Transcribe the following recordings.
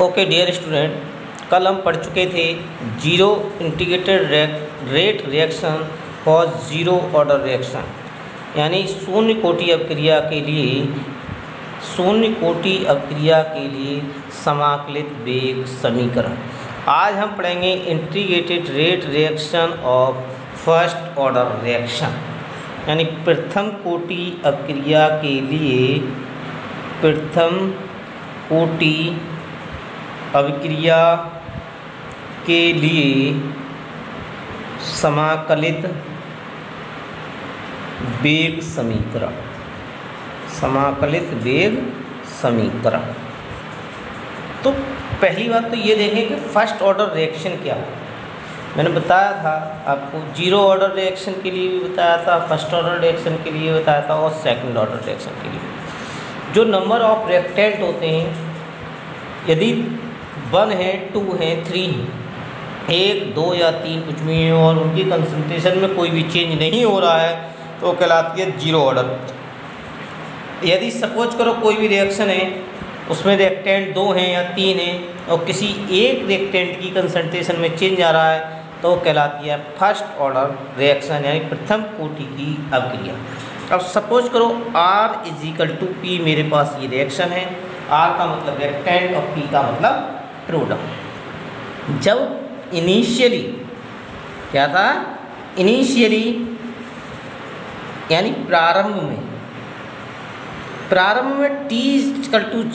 Okay dear student, कल हम पढ़ चुके थे zero integrated rate reaction for zero order reaction, यानी शून्य कोटि अभिक्रिया के लिए समाकलित वेग समीकरण। आज हम पढ़ेंगे integrated rate reaction of first order reaction, यानी प्रथम कोटि अभिक्रिया के लिए समाकलित वेग समीकरण। तो पहली बात तो ये देखें कि फर्स्ट ऑर्डर रिएक्शन क्या है। मैंने बताया था आपको, जीरो ऑर्डर रिएक्शन के लिए भी बताया था, फर्स्ट ऑर्डर रिएक्शन के लिए बताया था और सेकंड ऑर्डर रिएक्शन के लिए। जो नंबर ऑफ रिएक्टेंट होते हैं, यदि 1 है, 2 है, 3 है, 1, 2 या 3 कुछ भी है और उनकी कंसंट्रेशन में कोई भी चेंज नहीं हो रहा है तो वो कहलाती है जीरो ऑर्डर। यदि सपोज करो कोई भी रिएक्शन है, उसमें रिएक्टेंट 2 हैं या 3 हैं और किसी एक रिएक्टेंट की कंसंट्रेशन में चेंज आ रहा है तो वो कहलाती है फर्स्ट ऑर्डर रिएक्शन, यानी प्रथम कोटि की अभिक्रिया। अब सपोज करो R = P मेरे पास ये रिएक्शन है। R का मतलब रिएक्टेंट और P का मतलब प्रोडक्ट। जब इनिशियली क्या था, यानी प्रारंभ में T =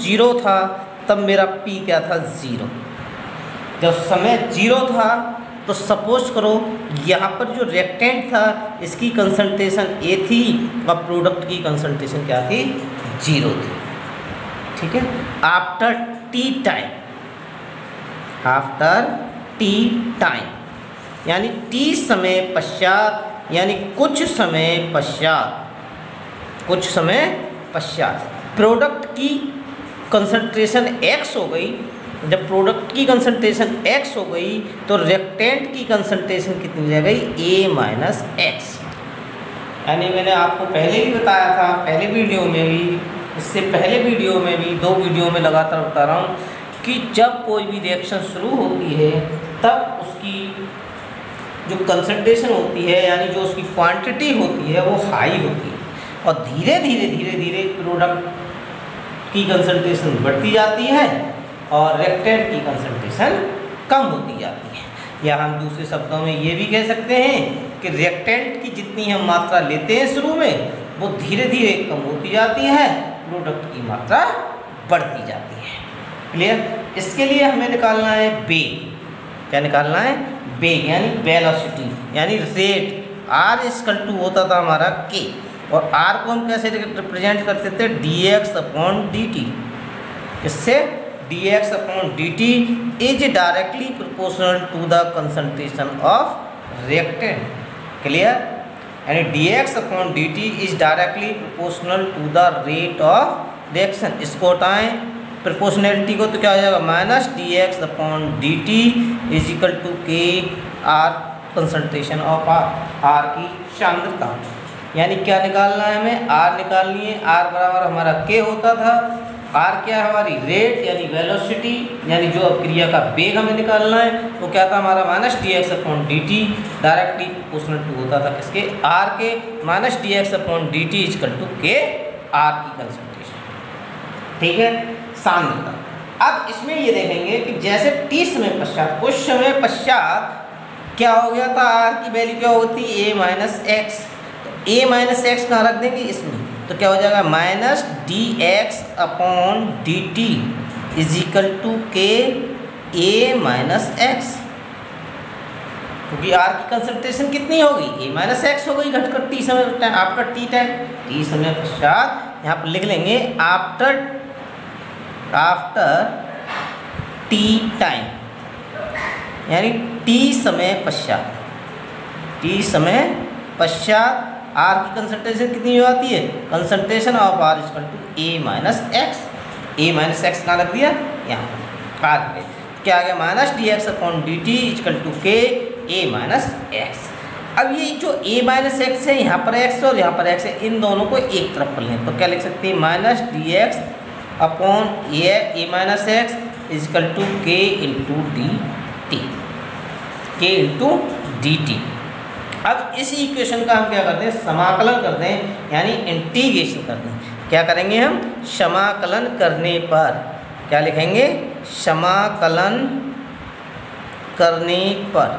0 था, तब मेरा P क्या था, 0। जब समय 0 था तो सपोज करो यहाँ पर जो रिएक्टेंट था इसकी कंसंट्रेशन A थी और प्रोडक्ट की कंसंट्रेशन क्या थी, 0 थी। ठीक है। आफ्टर टी टाइम यानी T समय पश्चात, यानी कुछ समय पश्चात प्रोडक्ट की कंसंट्रेशन X हो गई। जब प्रोडक्ट की कंसंट्रेशन X हो गई तो रिएक्टेंट की कंसंट्रेशन कितनी रह गई, A - X। यानी मैंने आपको पहले भी बताया था, पहले वीडियो में भी, इससे पहले वीडियो में भी, 2 वीडियो में लगातार बता रहा हूँ कि जब कोई भी रिएक्शन शुरू होती है तब उसकी जो कंसंट्रेशन होती है, यानी जो उसकी क्वांटिटी होती है, वो हाई होती है और धीरे धीरे प्रोडक्ट की कंसंट्रेशन बढ़ती जाती है और रिएक्टेंट की कंसंट्रेशन कम होती जाती है। या हम दूसरे शब्दों में ये भी कह सकते हैं कि रिएक्टेंट की जितनी हम मात्रा लेते हैं शुरू में, वो धीरे धीरे कम होती जाती है, प्रोडक्ट की मात्रा बढ़ती जाती है। क्लियर। इसके लिए हमें निकालना है वेग। क्या निकालना है, वेग, यानी वेलोसिटी, यानी रेट। R होता था हमारा K और R को हम कैसे रिप्रेजेंट करते थे, dx/dt। किससे, dx/dt is directly proportional to the concentration of reactant. Clear. यानी dx/dt is directly proportional to the rate of reaction. इसको हटाएं प्रोपोर्शनैलिटी को तो क्या हो जाएगा, -dx/dt = K R concentration of R की सांद्रता। यानी क्या निकालना है हमें, R निकालनी है। R बराबर हमारा K होता था। R क्या है, हमारी रेट यानी वेलोसिटी, यानी जो अभिक्रिया का वेग हमें निकालना है वो क्या था हमारा, -dx/dt डायरेक्टली प्रोपोर्शनल टू होता था किसके, R के। -dx/dt = K R की कंसंट्रेशन। ठीक है, सांद्रता। अब इसमें ये देखेंगे कि जैसे T समय पश्चात, कुछ समय पश्चात क्या हो गया था, R की वैल्यू क्या होती है, A - X। तो A - X कहाँ रख देंगे, इसमें। तो क्या हो जाएगा, -dx/dt = K A - X। क्योंकि R की कंसंट्रेशन कितनी होगी, A - X हो गई घटकर T समय, आपका T समय पश्चात। यहाँ पर लिख लेंगे आफ्टर टी टाइम, यानी T समय पश्चात R की कंसंट्रेशन कितनी हो जाती है, concentration of R = A - X। A - X कहाँ लग दिया, यहाँ पर R पे क्या आ गया, -dx/dt = K A - X। अब ये जो A-X है, यहाँ पर X और यहाँ पर X है, इन दोनों को एक तरफ कर लें तो क्या लिख सकते हैं, -dx/A - X is equal to k into D T, के इंटू डी टी। अब इस इक्वेशन का हम क्या करते हैं, समाकलन करते हैं, यानी इंटीग्रेशन करते हैं। क्या करेंगे हम, समाकलन करने पर क्या लिखेंगे, समाकलन करने पर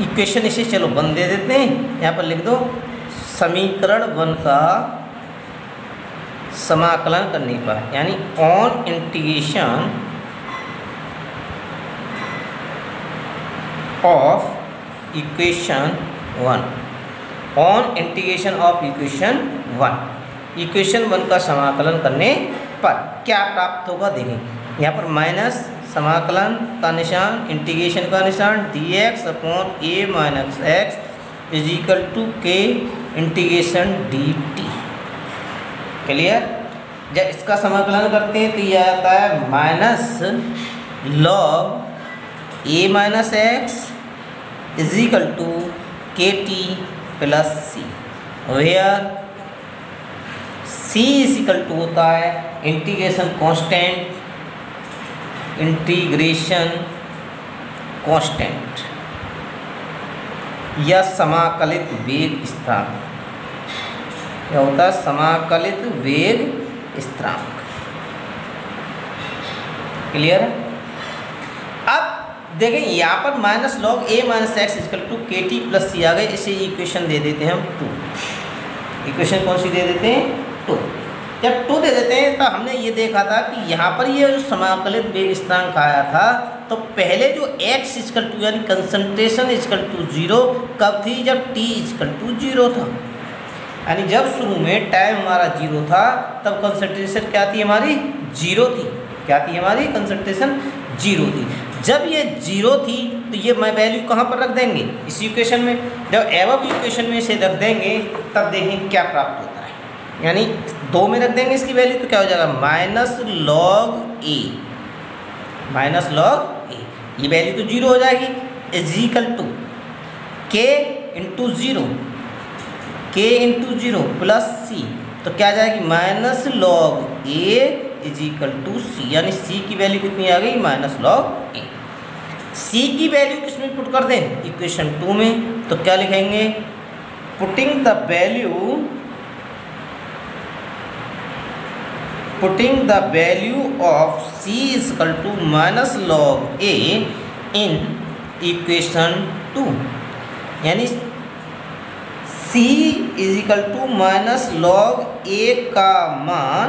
इक्वेशन इसे चलो 1 दे देते हैं, यहाँ पर लिख दो समीकरण 1 का समाकलन करने पर, यानी on integration of equation 1, on integration of equation 1, equation 1 का समाकलन करने पर क्या प्राप्त होगा देखें। यहाँ पर माइनस समाकलन का निशान, इंटीग्रेशन का निशान, dx upon a minus x is equal to k integration dt। Clear. जब इसका समाकलन करते हैं तो यह आता है minus log a minus x is equal to के T plus c, where c is equal to होता है इंटीग्रेशन कांस्टेंट, इंटीग्रेशन कांस्टेंट या समाकलित वेग स्थिरांक। क्या होता है, समाकलित वेग स्थिरांक। क्लियर है। अब देखें यहाँ पर minus log a minus x equal to के टी प्लस सी आ गए, इसे इक्वेशन दे देते हैं हम 2। इक्वेशन कौन सी दे देते हैं, 2। जब 2 दे देते हैं तो हमने ये देखा था कि यहाँ पर ये जो समाकलित वेग स्थिरांक आया था, तो पहले जो x इक्वल टू यानी कंसंट्रेशन इक्वल टू 0 कब थी, जब t इक्वल टू 0 था। यानी जब शुरू में टाइम हमारा 0 था तब कंसंट्रेशन क्या थी हमारी, 0 थी। क्या थी हमारी, कंसंट्रेशन 0 थी। जब ये 0 थी तो ये मैं वैल्यू कहाँ पर रख देंगे, इस इक्वेशन में। जब एवब इक्वेशन में इसे रख देंगे तब देखें क्या प्राप्त होता है, यानी 2 में रख देंगे इसकी वैल्यू तो क्या हो जाएगा, minus log a, minus log ए, ये वैल्यू तो 0 हो जाएगी, is equal to k into 0, के इंटू 0 प्लस सी, तो क्या आ जाएगी minus log A is equal to C, यानी सी की वैल्यू कितनी आ गई, माइनस लॉग ए। सी की वैल्यू किसमें पुट कर दें, इक्वेशन 2 में, तो क्या लिखेंगे, putting the value of c is equal to minus log a in equation 2, यानी c is equal to minus log a का मान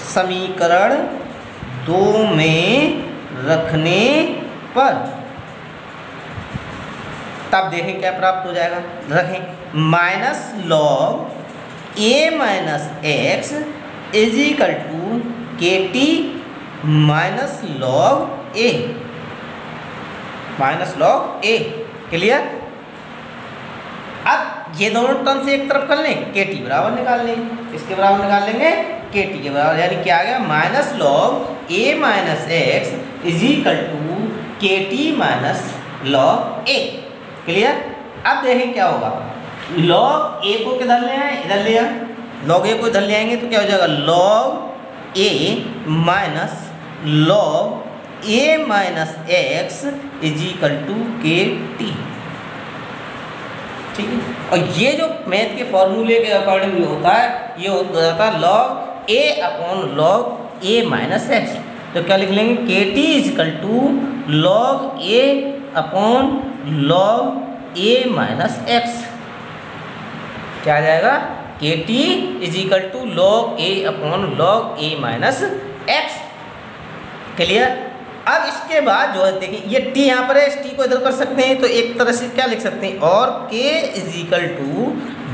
समीकरण 2 में रखने पर, तब देखें क्या प्राप्त हो जाएगा। रखें minus log a minus x is equal to के t minus log a, minus log a. Clear. अब ये दोनों टर्म से एक तरफ कर लें, के टी बराबर निकाल लें, इसके बराबर निकाल लेंगे के टी के बराबर, यानी क्या आ गया, minus log a minus x is equal to के t minus log a. Clear. अब देखें क्या होगा, लॉग ए को किधर ले आए, इधर ले आए, लॉग ए को इधर ले आएंगे तो क्या हो जाएगा, log a minus log a minus x is equal to के टी। ठीक है। और ये जो मैथ के फॉर्मूले के अकॉर्डिंग होता है, ये हो जाता है log a upon log a minus x. तो क्या लिख लेंगे, k t is equal to log a upon log a minus x. क्या आ जाएगा, k t is equal to log a upon log a minus x. Clear. अब इसके बाद जो है देखिए, ये t यहाँ पर है, इस t को इधर कर सकते हैं, तो एक तरह से क्या लिख सकते हैं, और k is equal to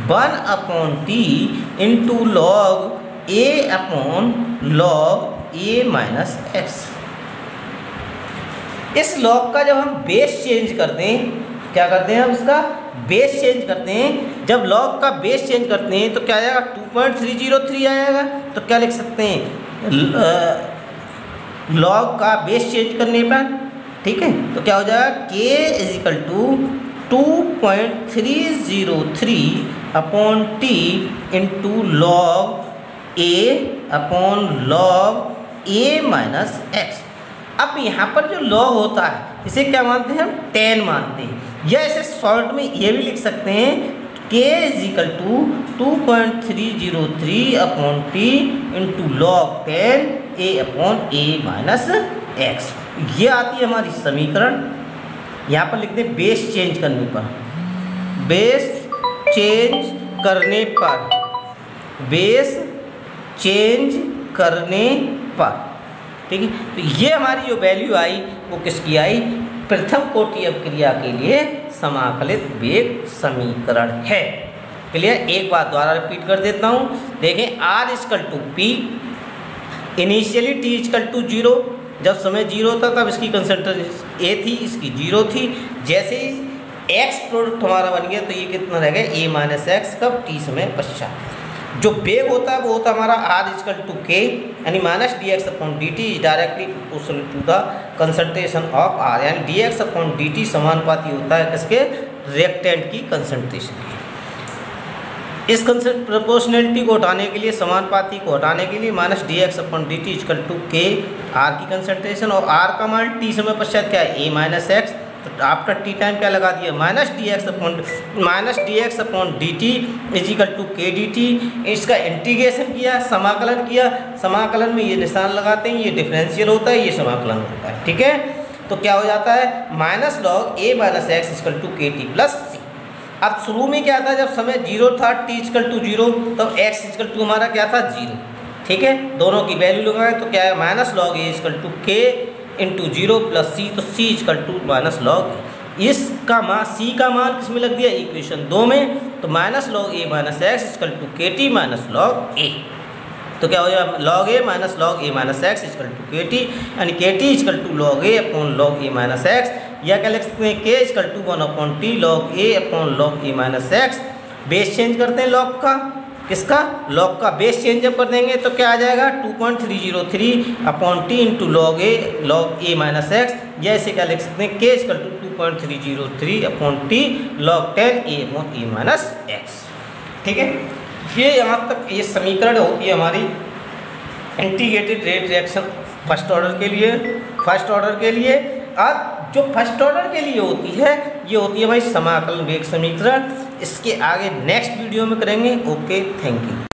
1 upon t into log a upon log a minus x. इस लॉग का जब हम बेस चेंज करते हैं, क्या करते हैं हम इसका बेस चेंज करते हैं, जब लॉग का बेस चेंज करते हैं तो क्या आएगा, 2.303 आएगा। तो क्या लिख सकते हैं, लॉग का बेस चेंज करने पर, ठीक है, तो क्या हो जाएगा, k is equal to 2.303 upon t into log a upon log a minus x. अब यहाँ पर जो लॉग होता है इसे क्या मानते हैं हम 10 मानते हैं, या इसे शॉर्ट में ये भी लिख सकते हैं k is equal to 2.303 upon t into log 10 a upon a minus x. ये आती है हमारी समीकरण। यहाँ पर लिखते हैं बेस चेंज करने पर, बेस चेंज करने पर, बेस चेंज करने पर, ठीक है। तो ये हमारी जो वैल्यू आई वो किसकी आई, प्रथम कोटि अपक्रिया के लिए समाकलित वेग समीकरण है। क्लियर। एक बात दोबारा रिपीट कर देता हूँ, देखें r equal to p, initially t equal to 0, जब समय 0 था तब इसकी कंसंट्रेशन a थी, इसकी 0 थी। जैसे ही x प्रोडक्ट हमारा बन गया तो ये कितना रह गया a माइनस एक्स, कब t समय पश्चात। जो वेग होता है वो होता है हमारा r इक्वल टू k यानी minus d x upon d t is directly proportional to the concentration of r, यानी d x upon d t समानुपाती होता है किसके, रिएक्टेंट की कंसंट्रेशन के। इस प्रोपोर्शनलिटी को हटाने के लिए, समानुपाती को हटाने के लिए minus d x upon d t equal to k r की कंसंट्रेशन, और आर का मान टी समय पश्चात क्या है, ए माइनस एक्स। तो आफ्टर टी टाइम क्या लगा दिया, minus d x upon d t is equal to k d t. इसका इंटीग्रेशन किया, समाकलन किया, समाकलन में ये निशान लगाते हैं, ये डिफरेंशियल होता है, ये समाकलन होता है, ठीक है। तो क्या हो जाता है, minus log a minus x equal to के टी प्लस सी। अब शुरू में क्या था, जब समय 0 था, टी इक्वल टू 0, तब एक्स इक्वल टू हमारा क्या था 0, ठीक है। दोनों की वैल्यू लगाए तो क्या है, minus log a equal to k into 0 plus c, तो c equal to minus log. इसका मान, सी का मान किस में लग दिया, इक्वेशन 2 में, तो minus log a minus x equal to के टी माइनस लॉग ए। तो क्या हो जाएगा, log a minus x equal to के टी, यानी k t equal to log a upon log a minus x, या क्या लिख सकते हैं, k equal to 1 upon t log a upon log a minus x. Base change करते हैं log का, किसका, लॉग का बेस चेंज जब कर देंगे तो क्या आ जाएगा, 2.303 upon t into log a minus x, या इसे क्या लिख सकते हैं, k equal to 2.303 upon t log 10 a upon a minus x, ठीक है। ये यहाँ तक ये समीकरण होती है हमारी integrated rate reaction first order के लिए। अब जो फर्स्ट ऑर्डर के लिए होती है, ये होती है भाई समाकलन वेग समीकरण। इसके आगे नेक्स्ट वीडियो में करेंगे। Okay, thank you.